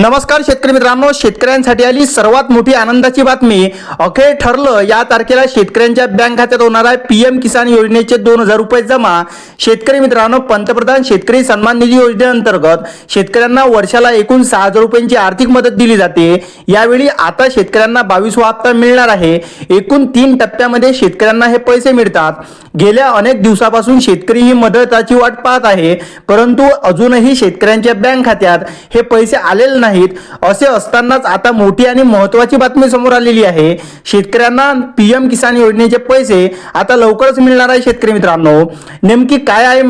नमस्कार शेतकरी मित्रांनो, शेतकऱ्यांसाठी आली सर्वात मोठी आनंदाची बातमी। अखेर ठरलं, या तारखेला शेतकऱ्यांच्या बँक खात्यात होणार आहे पीएम किसान योजनेचे 2000 रुपये जमा। शेतकरी मित्रांनो, पंतप्रधान शेतकरी सन्मान निधी योजनेअंतर्गत शेतकऱ्यांना वर्षाला एकूण 6000 रुपयांची आर्थिक मदत दिली जाते। यावेळी आता शेतकऱ्यांना 22वा हप्ता मिळणार आहे। एकूण 3 टप्प्यामध्ये शेतकऱ्यांना हे पैसे मिळतात। गेल्या अनेक दिवसापासून शेतकरी ही मदताची वाट पाहत आहे, परंतु अजूनही शेतकऱ्यांच्या बँक खात्यात हे पैसे आलेले नाहीत। असे असतानाच आता मोठी आणि महत्त्वाची बातमी समोर आलेली आहे। शेतकऱ्यांना पीएम किसान योजनेचे पैसे आता लवकरच मिळणार आहे। शेतकरी मित्रांनो, नेमकी काय आहे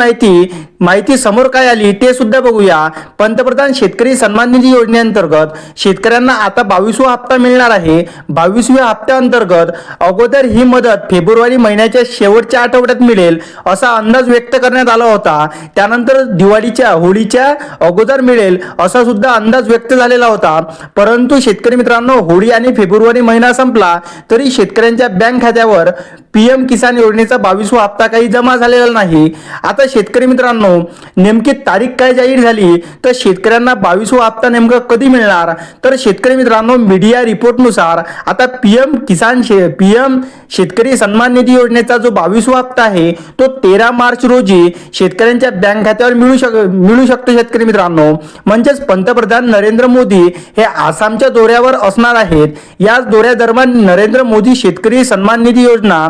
माहिती समोर काय आली ते सुद्धा बघूया। पंतप्रधान शेतकरी सन्मान निधी योजनेअंतर्गत शेतकऱ्यांना आता 22वा हप्ता मिळणार आहे। 22व्या हप्त्याअंतर्गत अगोदर ही मदत फेब्रुवारी महिन्याच्या शेवटच्या आठवड्यात मिळेल असा अंदाज व्यक्त करण्यात आला होता। त्यानंतर दिवाळीच्या होळीच्या अगोदर मिळेल असा सुद्धा अंदाज व्यक्त झालेला होता। परंतु शेतकरी मित्रांनो, होळी आणि फेब्रुवारी महिना संपला तरी शेतकऱ्यांच्या बँक खात्यावर पीएम किसान योजनेचा 22वा हप्ता काही जमा झालेला नाही। आता शेतकरी मित्रांनो, नेमकी तारीख काय जाहीर झाली तर शेतकऱ्यांना 22वा हप्ता नेमका कधी मिळणार, तर शेतकरी मित्रांनो, मीडिया रिपोर्टनुसार आता पीएम शेतकरी सन्मान निधी योजनेचा जो 22वा हप्ता आहे तो 13 मार्च रोजी शेतकऱ्यांच्या बँक खात्यावर मिळू शकतो। शेतकरी मित्रांनो, म्हणजेच पंतप्रधान नरेंद्र मोदी हे आसामच्या दौऱ्यावर असणार आहेत। याच दौऱ्यादरम्यान नरेंद्र मोदी शेतकरी सन्मान निधी योजना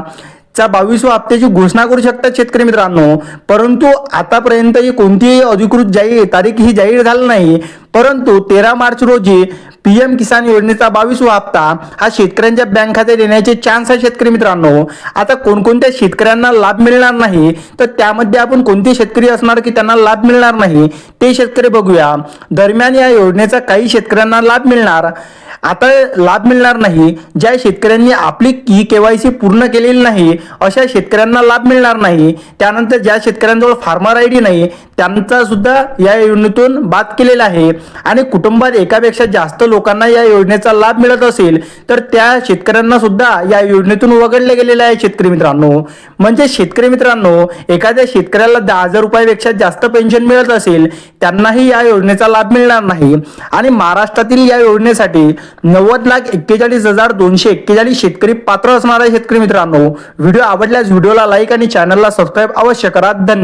22व्या हप्त्याची घोषणा करू शकतात। शेतकरी मित्रांनो, परंतु आतापर्यंत कोणतीही अधिकृत तारीख ही जाहीर झाली नाही। परंतु 13 मार्च रोजी पीएम किसान योजनेचा 22वा हप्ता हा शेतकऱ्यांच्या बँक खात्यात येण्याचे चान्स आहे। शेतकरी मित्रांनो, आता कोणकोणत्या शेतकऱ्यांना लाभ मिळणार नाही तर त्यामध्ये आपण कोणते शेतकरी असणार की त्यांना लाभ मिळणार नाही ते शेतकरी बघूया। दरम्यान या योजनेचा काही शेतकऱ्यांना लाभ मिळणार नाही। ज्या शेतकऱ्यांनी आपली KYC पूर्ण केलेली नाही अशा शेतकऱ्यांना लाभ मिळणार नाही। त्यानंतर ज्या शेतकऱ्यांजवळ फार्मर ID नाही त्यांचा सुद्धा या योजनेतून बाद केलेला आहे। आणि कुटुंबात एकापेक्षा जास्त लोकांना या योजनेचा लाभ मिळत असेल तर त्या शेतकऱ्यांना सुद्धा या योजनेतून वगळले गेलेले आहे। शेतकरी मित्रांनो, म्हणजे शेतकरी मित्रांनो, एखाद्या शेतकऱ्याला 10,000 रुपयापेक्षा जास्त पेन्शन मिळत असेल त्यांनाही या योजनेचा लाभ मिळणार नाही। आणि महाराष्ट्रातील या योजनेसाठी 90,41,241 शेतकरी पात्र असणार आहे। शेतकरी मित्रांनो, व्हिडिओ आवडल्यास व्हिडिओला लाईक आणि चॅनलला सबस्क्राईब अवश्य करा। धन्यवाद।